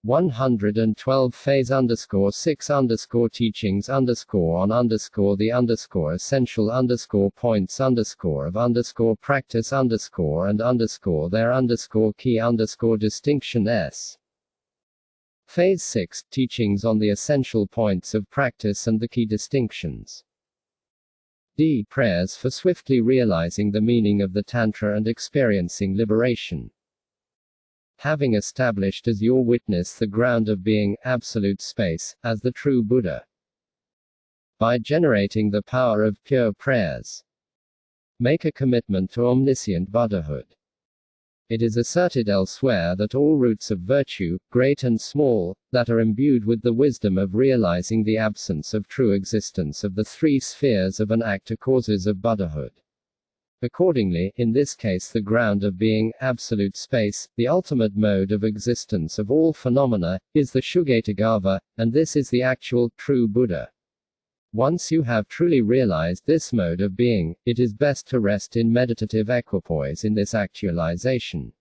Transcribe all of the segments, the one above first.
112 phase_6_ teachings _on the essential points of practice and their key distinction s. Phase 6 teachings on the essential points of practice and the key distinctions. D. Prayers for swiftly realizing the meaning of the Tantra and experiencing liberation. Having established as your witness the ground of being, absolute space, as the true Buddha. By generating the power of pure prayers. Make a commitment to omniscient Buddhahood. It is asserted elsewhere that all roots of virtue, great and small, that are imbued with the wisdom of realizing the absence of true existence of the three spheres of an act are causes of Buddhahood. Accordingly, in this case the ground of being, absolute space, the ultimate mode of existence of all phenomena, is the Shugatagarbha, and this is the actual, true Buddha. Once you have truly realized this mode of being, it is best to rest in meditative equipoise in this actualization.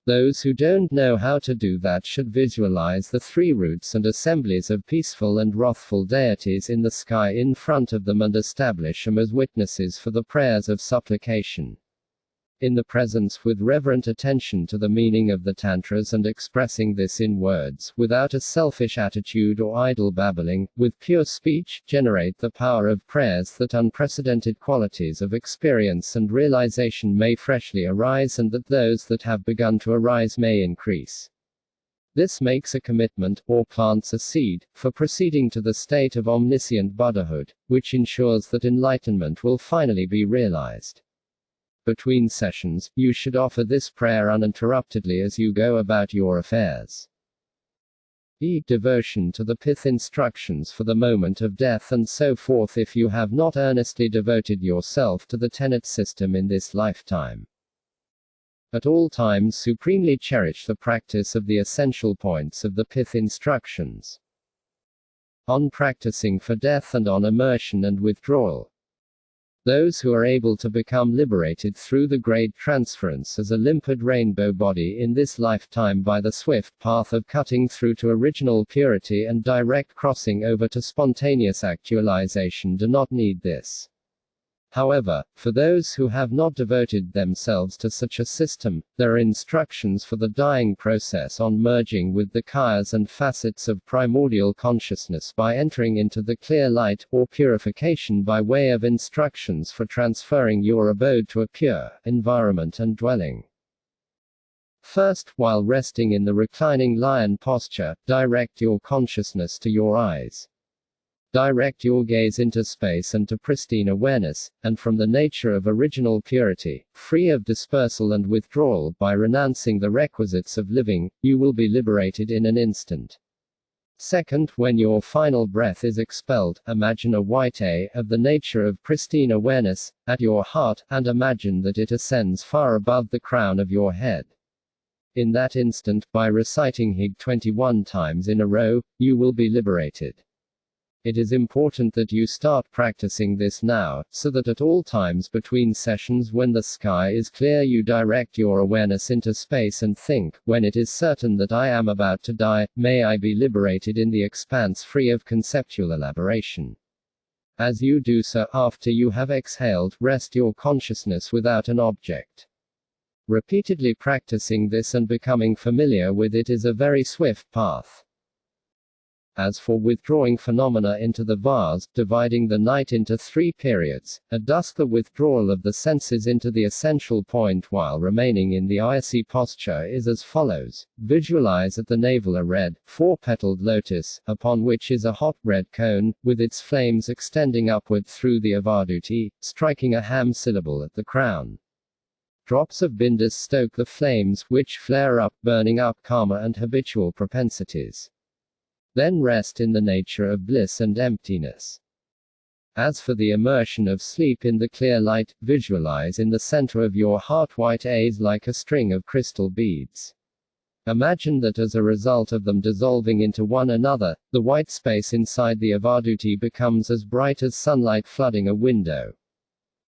Those who don't know how to do that should visualize the three roots and assemblies of peaceful and wrathful deities in the sky in front of them and establish them as witnesses for the prayers of supplication. In the presence with reverent attention to the meaning of the Tantras and expressing this in words, without a selfish attitude or idle babbling, with pure speech, generate the power of prayers that unprecedented qualities of experience and realization may freshly arise and that those that have begun to arise may increase. This makes a commitment, or plants a seed, for proceeding to the state of omniscient Buddhahood, which ensures that enlightenment will finally be realized. Between sessions, you should offer this prayer uninterruptedly as you go about your affairs. E. Devotion to the pith instructions for the moment of death and so forth if you have not earnestly devoted yourself to the tenet system in this lifetime. At all times supremely cherish the practice of the essential points of the pith instructions. On practicing for death and on immersion and withdrawal. Those who are able to become liberated through the great transference as a limpid rainbow body in this lifetime by the swift path of cutting through to original purity and direct crossing over to spontaneous actualization do not need this. However, for those who have not devoted themselves to such a system, there are instructions for the dying process on merging with the kayas and facets of primordial consciousness by entering into the clear light, or purification by way of instructions for transferring your abode to a pure environment and dwelling. First, while resting in the reclining lion posture, direct your consciousness to your eyes. Direct your gaze into space and to pristine awareness, and from the nature of original purity, free of dispersal and withdrawal, by renouncing the requisites of living, you will be liberated in an instant. Second, when your final breath is expelled, imagine a white A, of the nature of pristine awareness, at your heart, and imagine that it ascends far above the crown of your head. In that instant, by reciting Hig 21 times in a row, you will be liberated. It is important that you start practicing this now, so that at all times between sessions when the sky is clear you direct your awareness into space and think, when it is certain that I am about to die, may I be liberated in the expanse free of conceptual elaboration. As you do so, after you have exhaled, rest your consciousness without an object. Repeatedly practicing this and becoming familiar with it is a very swift path. As for withdrawing phenomena into the vase, dividing the night into three periods, at dusk the withdrawal of the senses into the essential point while remaining in the ayasi posture is as follows. Visualize at the navel a red, four-petaled lotus, upon which is a hot red cone, with its flames extending upward through the avaduti, striking a ham syllable at the crown. Drops of bindus stoke the flames, which flare up, burning up karma and habitual propensities. Then rest in the nature of bliss and emptiness. As for the immersion of sleep in the clear light, visualize in the center of your heart white A's like a string of crystal beads. Imagine that as a result of them dissolving into one another, the white space inside the avaduti becomes as bright as sunlight flooding a window.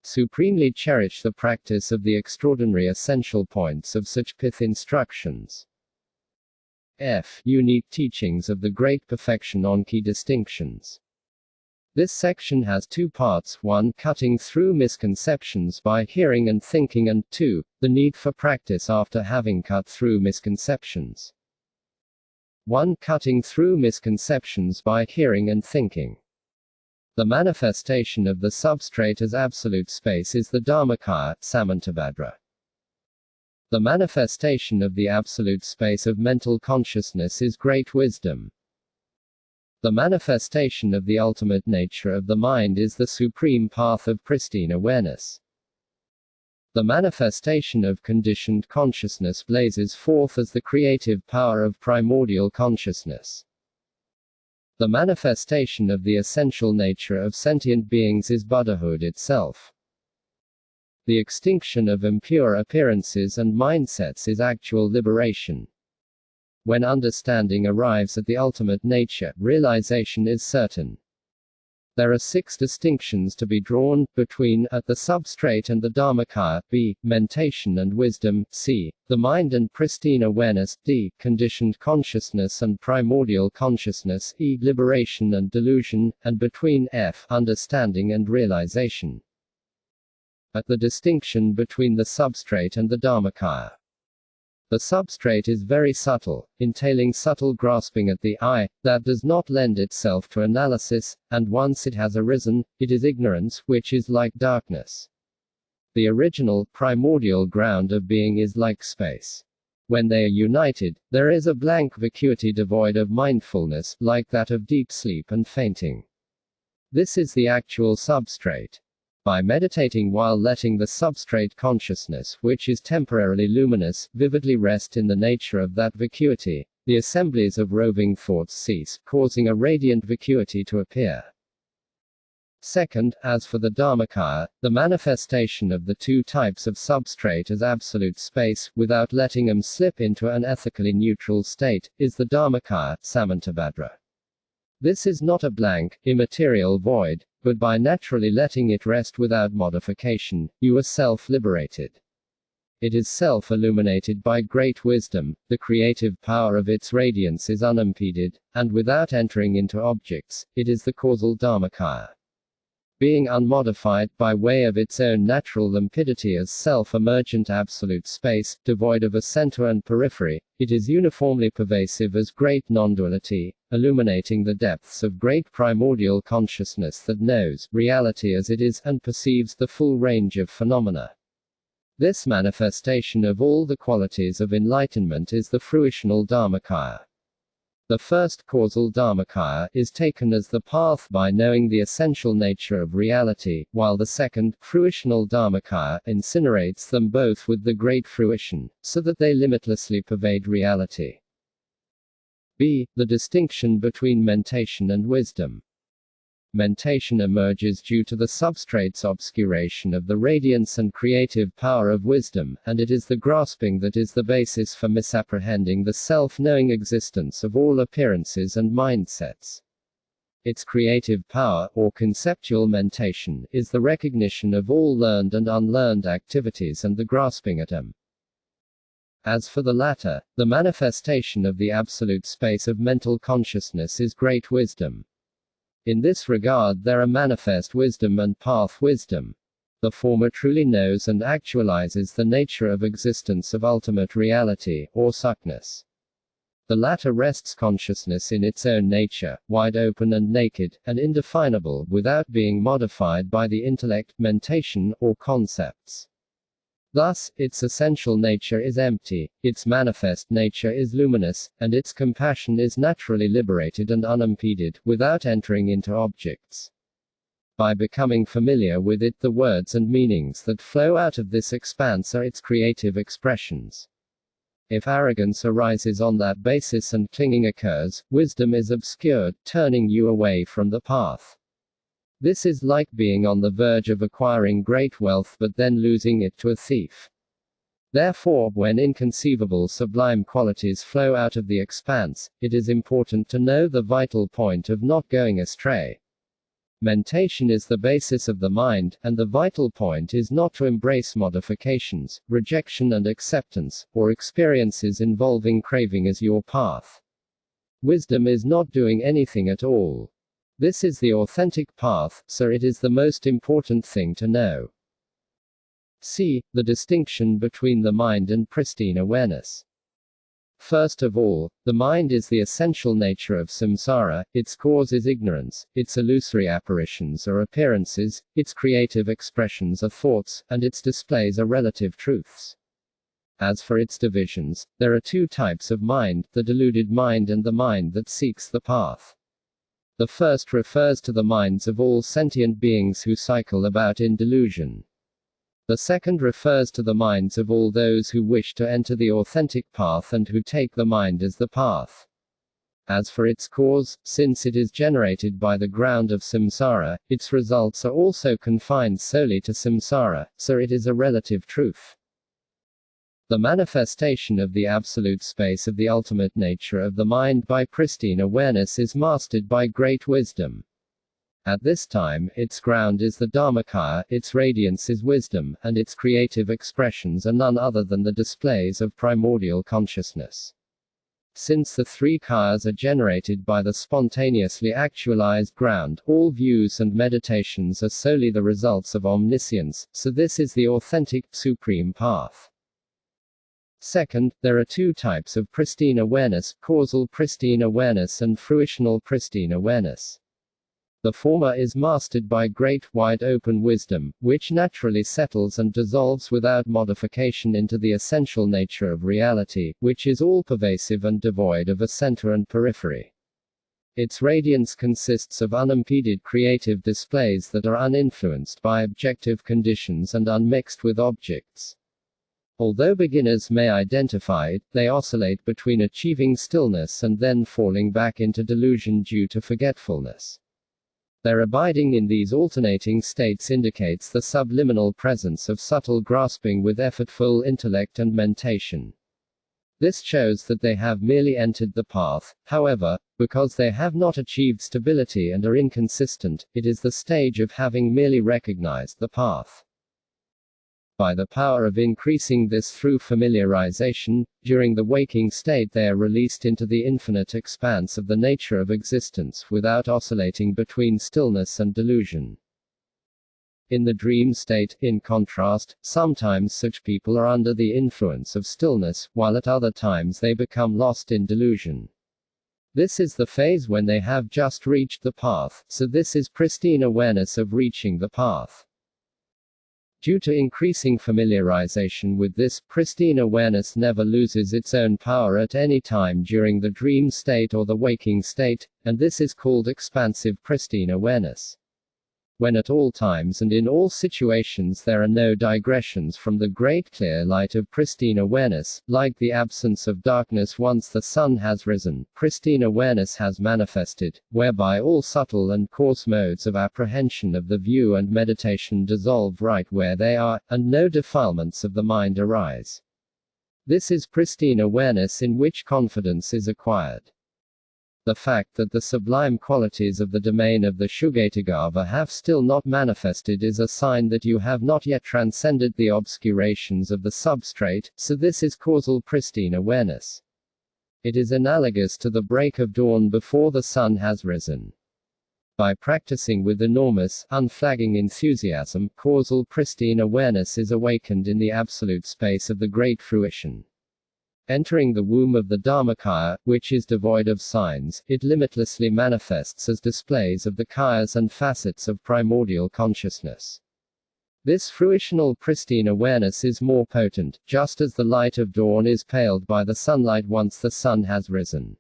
Supremely cherish the practice of the extraordinary essential points of such pith instructions. F. Unique teachings of the Great Perfection on key distinctions. This section has two parts: 1. Cutting through misconceptions by hearing and thinking, and 2. The need for practice after having cut through misconceptions. 1. Cutting through misconceptions by hearing and thinking. The manifestation of the substrate as absolute space is the Dharmakaya, Samantabhadra. The manifestation of the absolute space of mental consciousness is great wisdom. The manifestation of the ultimate nature of the mind is the supreme path of pristine awareness. The manifestation of conditioned consciousness blazes forth as the creative power of primordial consciousness. The manifestation of the essential nature of sentient beings is Buddhahood itself. The extinction of impure appearances and mindsets is actual liberation. When understanding arrives at the ultimate nature, realization is certain. There are 6 distinctions to be drawn, between a. The substrate and the Dharmakaya, b. Mentation and wisdom, c. The mind and pristine awareness, d. Conditioned consciousness and primordial consciousness, e. Liberation and delusion, and between f. Understanding and realization. At the distinction between the substrate and the Dharmakaya. The substrate is very subtle, entailing subtle grasping at the I, that does not lend itself to analysis, and once it has arisen, it is ignorance, which is like darkness. The original, primordial ground of being is like space. When they are united, there is a blank vacuity devoid of mindfulness, like that of deep sleep and fainting. This is the actual substrate. By meditating while letting the substrate consciousness, which is temporarily luminous, vividly rest in the nature of that vacuity, the assemblies of roving thoughts cease, causing a radiant vacuity to appear. Second, as for the Dharmakaya, the manifestation of the 2 types of substrate as absolute space, without letting them slip into an ethically neutral state, is the Dharmakaya, Samantabhadra. This is not a blank, immaterial void, but by naturally letting it rest without modification, you are self-liberated. It is self-illuminated by great wisdom, the creative power of its radiance is unimpeded, and without entering into objects, it is the causal Dharmakaya. Being unmodified by way of its own natural limpidity as self-emergent absolute space, devoid of a center and periphery, it is uniformly pervasive as great non-duality, illuminating the depths of great primordial consciousness that knows reality as it is, and perceives the full range of phenomena. This manifestation of all the qualities of enlightenment is the fruitional Dharmakaya. The first causal Dharmakaya is taken as the path by knowing the essential nature of reality, while the second, fruitional Dharmakaya, incinerates them both with the great fruition, so that they limitlessly pervade reality. b. The distinction between mentation and wisdom. Mentation emerges due to the substrate's obscuration of the radiance and creative power of wisdom, and it is the grasping that is the basis for misapprehending the self-knowing existence of all appearances and mindsets. Its creative power, or conceptual mentation, is the recognition of all learned and unlearned activities and the grasping at them. As for the latter, the manifestation of the absolute space of mental consciousness is great wisdom. In this regard there are manifest wisdom and path wisdom. The former truly knows and actualizes the nature of existence of ultimate reality, or suckness. The latter rests consciousness in its own nature, wide open and naked, and indefinable, without being modified by the intellect, mentation, or concepts. Thus, its essential nature is empty, its manifest nature is luminous, and its compassion is naturally liberated and unimpeded, without entering into objects. By becoming familiar with it, the words and meanings that flow out of this expanse are its creative expressions. If arrogance arises on that basis and clinging occurs, wisdom is obscured, turning you away from the path. This is like being on the verge of acquiring great wealth but then losing it to a thief. Therefore, when inconceivable sublime qualities flow out of the expanse, it is important to know the vital point of not going astray. Mentation is the basis of the mind, and the vital point is not to embrace modifications, rejection and acceptance, or experiences involving craving as your path. Wisdom is not doing anything at all. This is the authentic path, so it is the most important thing to know. C. The distinction between the mind and pristine awareness. First of all, the mind is the essential nature of samsara, its cause is ignorance, its illusory apparitions are appearances, its creative expressions are thoughts, and its displays are relative truths. As for its divisions, there are two types of mind, the deluded mind and the mind that seeks the path. The first refers to the minds of all sentient beings who cycle about in delusion. The second refers to the minds of all those who wish to enter the authentic path and who take the mind as the path. As for its cause, since it is generated by the ground of samsara, its results are also confined solely to samsara, so it is a relative truth. The manifestation of the absolute space of the ultimate nature of the mind by pristine awareness is mastered by great wisdom. At this time, its ground is the Dharmakaya, its radiance is wisdom, and its creative expressions are none other than the displays of primordial consciousness. Since the three kayas are generated by the spontaneously actualized ground, all views and meditations are solely the results of omniscience, so this is the authentic, supreme path. Second, there are two types of pristine awareness, causal pristine awareness and fruitional pristine awareness. The former is mastered by great, wide-open wisdom, which naturally settles and dissolves without modification into the essential nature of reality, which is all-pervasive and devoid of a center and periphery. Its radiance consists of unimpeded creative displays that are uninfluenced by objective conditions and unmixed with objects. Although beginners may identify it, they oscillate between achieving stillness and then falling back into delusion due to forgetfulness. Their abiding in these alternating states indicates the subliminal presence of subtle grasping with effortful intellect and mentation. This shows that they have merely entered the path, however, because they have not achieved stability and are inconsistent, it is the stage of having merely recognized the path. By the power of increasing this through familiarization, during the waking state they are released into the infinite expanse of the nature of existence without oscillating between stillness and delusion. In the dream state, in contrast, sometimes such people are under the influence of stillness, while at other times they become lost in delusion. This is the phase when they have just reached the path, so this is pristine awareness of reaching the path. Due to increasing familiarization with this, pristine awareness never loses its own power at any time during the dream state or the waking state, and this is called expansive pristine awareness. When at all times and in all situations there are no digressions from the great clear light of pristine awareness, like the absence of darkness once the sun has risen, pristine awareness has manifested, whereby all subtle and coarse modes of apprehension of the view and meditation dissolve right where they are, and no defilements of the mind arise. This is pristine awareness in which confidence is acquired. The fact that the sublime qualities of the domain of the Shugatagarbha have still not manifested is a sign that you have not yet transcended the obscurations of the substrate, so this is causal pristine awareness. It is analogous to the break of dawn before the sun has risen. By practicing with enormous, unflagging enthusiasm, causal pristine awareness is awakened in the absolute space of the great fruition. Entering the womb of the Dharmakaya, which is devoid of signs, it limitlessly manifests as displays of the kayas and facets of primordial consciousness. This fruitional pristine awareness is more potent, just as the light of dawn is paled by the sunlight once the sun has risen.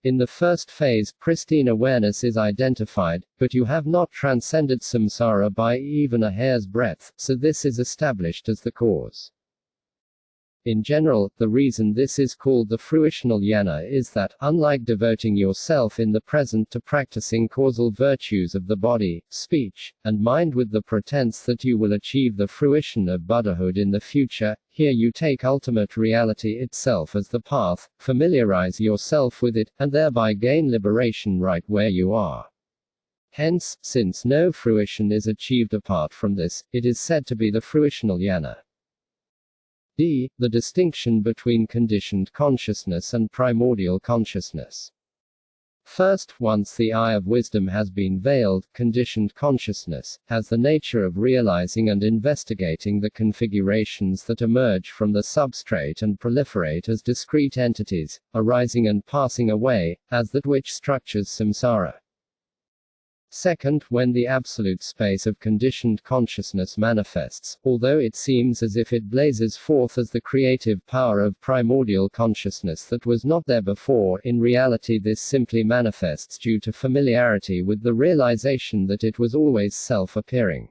In the first phase, pristine awareness is identified, but you have not transcended samsara by even a hair's breadth, so this is established as the cause. In general, the reason this is called the fruitional jnana is that, unlike devoting yourself in the present to practicing causal virtues of the body, speech, and mind with the pretense that you will achieve the fruition of Buddhahood in the future, here you take ultimate reality itself as the path, familiarize yourself with it, and thereby gain liberation right where you are. Hence, since no fruition is achieved apart from this, it is said to be the fruitional jnana. D. The distinction between conditioned consciousness and primordial consciousness. First, once the eye of wisdom has been veiled, conditioned consciousness has the nature of realizing and investigating the configurations that emerge from the substrate and proliferate as discrete entities, arising and passing away, as that which structures samsara. Second, when the absolute space of conditioned consciousness manifests, although it seems as if it blazes forth as the creative power of primordial consciousness that was not there before, in reality this simply manifests due to familiarity with the realization that it was always self-appearing.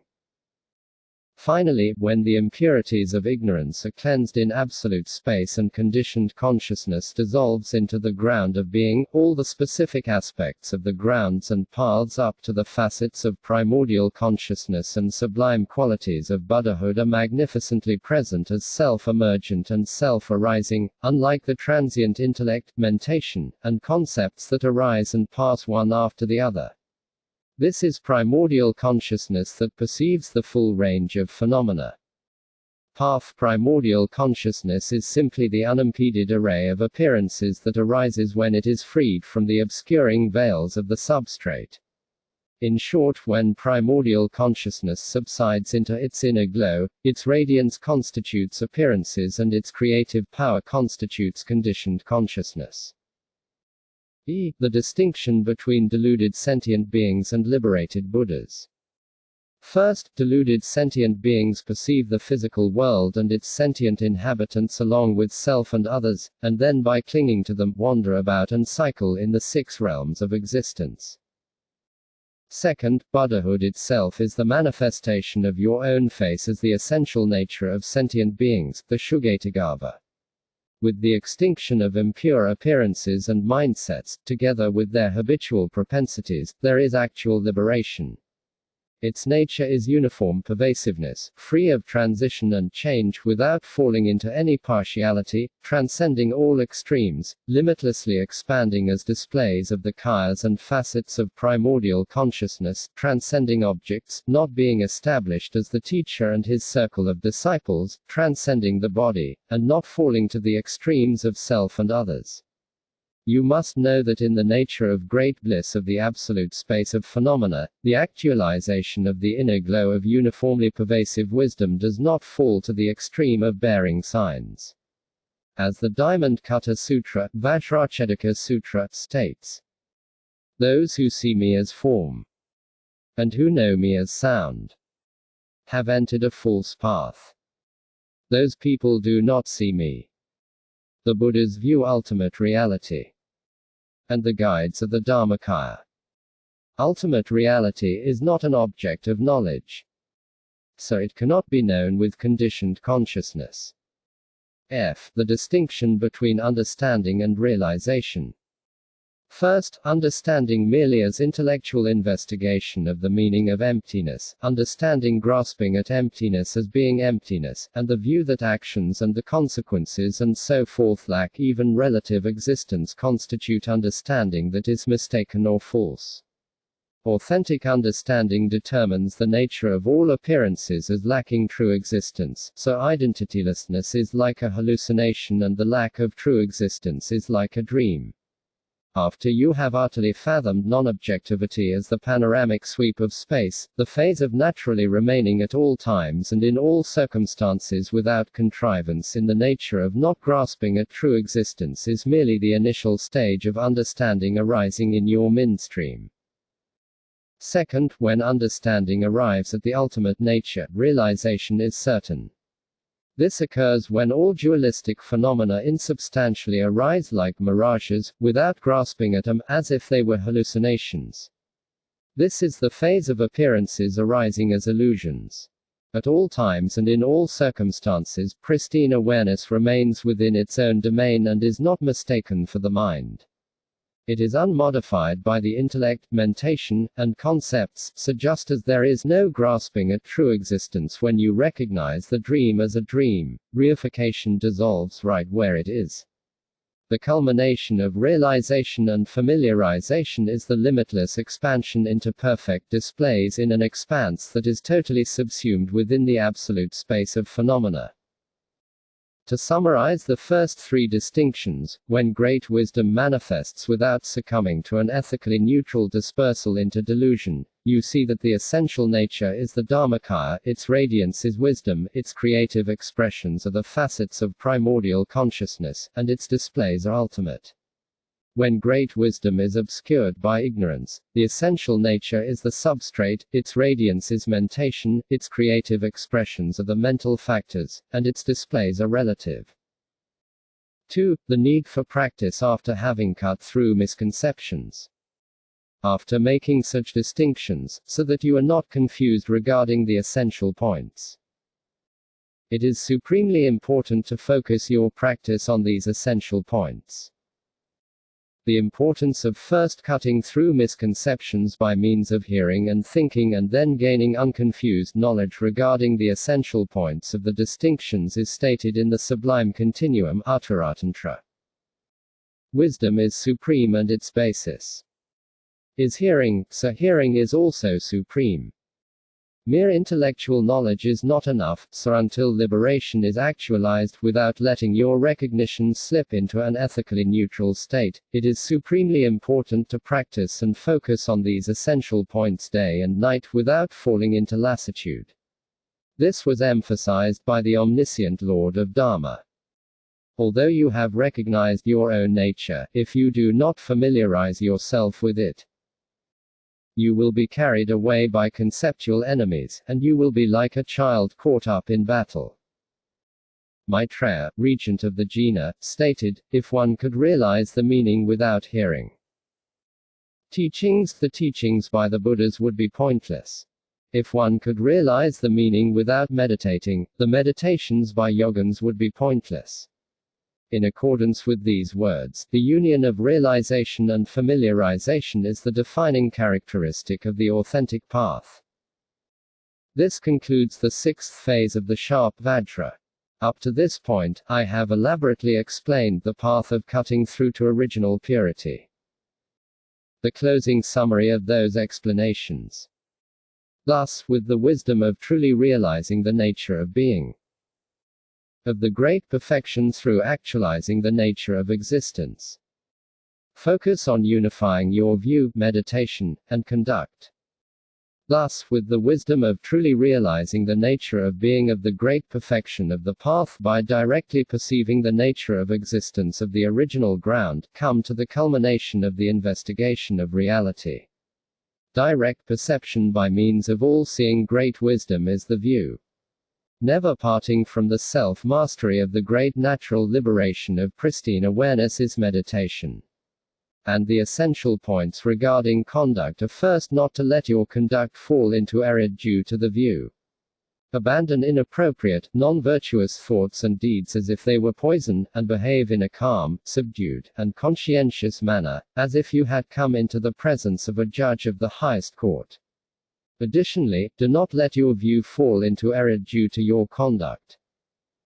Finally, when the impurities of ignorance are cleansed in absolute space and conditioned consciousness dissolves into the ground of being, all the specific aspects of the grounds and paths up to the facets of primordial consciousness and sublime qualities of Buddhahood are magnificently present as self-emergent and self-arising, unlike the transient intellect, mentation, and concepts that arise and pass one after the other. This is primordial consciousness that perceives the full range of phenomena. Path primordial consciousness is simply the unimpeded array of appearances that arises when it is freed from the obscuring veils of the substrate. In short, when primordial consciousness subsides into its inner glow, its radiance constitutes appearances and its creative power constitutes conditioned consciousness. E. The distinction between deluded sentient beings and liberated Buddhas. First, deluded sentient beings perceive the physical world and its sentient inhabitants along with self and others, and then by clinging to them, wander about and cycle in the 6 realms of existence. Second, Buddhahood itself is the manifestation of your own face as the essential nature of sentient beings, the Shugetagava. With the extinction of impure appearances and mindsets, together with their habitual propensities, there is actual liberation. Its nature is uniform pervasiveness, free of transition and change without falling into any partiality, transcending all extremes, limitlessly expanding as displays of the kayas and facets of primordial consciousness, transcending objects, not being established as the teacher and his circle of disciples, transcending the body, and not falling to the extremes of self and others. You must know that in the nature of great bliss of the absolute space of phenomena, the actualization of the inner glow of uniformly pervasive wisdom does not fall to the extreme of bearing signs. As the Diamond Cutter Sutra, Vajrachedaka Sutra, states, those who see me as form, and who know me as sound, have entered a false path. Those people do not see me. The Buddhas view ultimate reality, and the guides are the Dharmakaya. Ultimate reality is not an object of knowledge, so it cannot be known with conditioned consciousness. F. The distinction between understanding and realization. First, understanding merely as intellectual investigation of the meaning of emptiness, understanding grasping at emptiness as being emptiness, and the view that actions and the consequences and so forth lack even relative existence constitute understanding that is mistaken or false. Authentic understanding determines the nature of all appearances as lacking true existence, so identitylessness is like a hallucination and the lack of true existence is like a dream. After you have utterly fathomed non-objectivity as the panoramic sweep of space, the phase of naturally remaining at all times and in all circumstances without contrivance in the nature of not grasping at true existence is merely the initial stage of understanding arising in your midstream. Second, when understanding arrives at the ultimate nature, realization is certain. This occurs when all dualistic phenomena insubstantially arise like mirages, without grasping at them, as if they were hallucinations. This is the phase of appearances arising as illusions. At all times and in all circumstances, pristine awareness remains within its own domain and is not mistaken for the mind. It is unmodified by the intellect, mentation, and concepts, so just as there is no grasping at true existence when you recognize the dream as a dream, reification dissolves right where it is. The culmination of realization and familiarization is the limitless expansion into perfect displays in an expanse that is totally subsumed within the absolute space of phenomena. To summarize the first three distinctions, when great wisdom manifests without succumbing to an ethically neutral dispersal into delusion, you see that the essential nature is the Dharmakaya, its radiance is wisdom, its creative expressions are the facets of primordial consciousness, and its displays are ultimate. When great wisdom is obscured by ignorance, the essential nature is the substrate, its radiance is mentation, its creative expressions are the mental factors, and its displays are relative. 2. The need for practice after having cut through misconceptions. After making such distinctions, so that you are not confused regarding the essential points, it is supremely important to focus your practice on these essential points. The importance of first cutting through misconceptions by means of hearing and thinking and then gaining unconfused knowledge regarding the essential points of the distinctions is stated in the sublime continuum Uttaratantra. Wisdom is supreme and its basis is hearing, so hearing is also supreme. Mere intellectual knowledge is not enough, so until liberation is actualized without letting your recognition slip into an ethically neutral state, it is supremely important to practice and focus on these essential points day and night without falling into lassitude. This was emphasized by the omniscient Lord of Dharma. Although you have recognized your own nature, if you do not familiarize yourself with it, you will be carried away by conceptual enemies, and you will be like a child caught up in battle. Maitreya, regent of the Jina, stated, if one could realize the meaning without hearing teachings, the teachings by the Buddhas would be pointless. If one could realize the meaning without meditating, the meditations by yogins would be pointless. In accordance with these words, the union of realization and familiarization is the defining characteristic of the authentic path. This concludes the sixth phase of the sharp Vajra. Up to this point, I have elaborately explained the path of cutting through to original purity. The closing summary of those explanations. Thus, with the wisdom of truly realizing the nature of being, of the great perfection through actualizing the nature of existence, focus on unifying your view, meditation, and conduct. Thus, with the wisdom of truly realizing the nature of being, of the great perfection of the path by directly perceiving the nature of existence of the original ground, come to the culmination of the investigation of reality. Direct perception by means of all-seeing great wisdom is the view. Never parting from the self-mastery of the great natural liberation of pristine awareness is meditation. And the essential points regarding conduct are first, not to let your conduct fall into error due to the view. Abandon inappropriate, non-virtuous thoughts and deeds as if they were poison, and behave in a calm, subdued, and conscientious manner, as if you had come into the presence of a judge of the highest court. Additionally, do not let your view fall into error due to your conduct.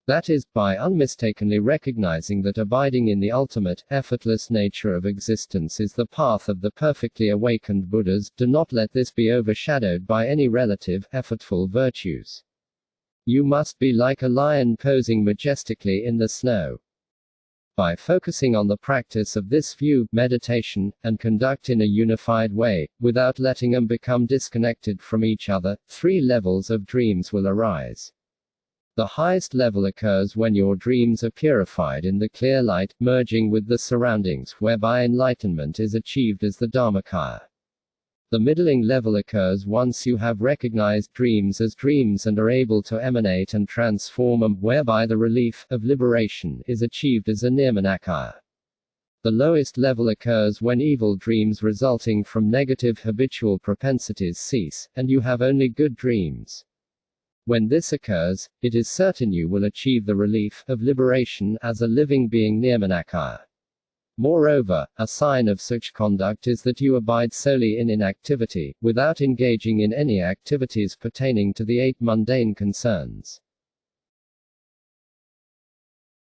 That is, by unmistakably recognizing that abiding in the ultimate, effortless nature of existence is the path of the perfectly awakened Buddhas, do not let this be overshadowed by any relative, effortful virtues. You must be like a lion posing majestically in the snow. By focusing on the practice of this view, meditation, and conduct in a unified way, without letting them become disconnected from each other, three levels of dreams will arise. The highest level occurs when your dreams are purified in the clear light, merging with the surroundings, whereby enlightenment is achieved as the Dharmakaya. The middling level occurs once you have recognized dreams as dreams and are able to emanate and transform them, whereby the relief of liberation is achieved as a Nirmanakaya. The lowest level occurs when evil dreams resulting from negative habitual propensities cease, and you have only good dreams. When this occurs, it is certain you will achieve the relief of liberation as a living being Nirmanakaya. Moreover, a sign of such conduct is that you abide solely in inactivity, without engaging in any activities pertaining to the 8 mundane concerns.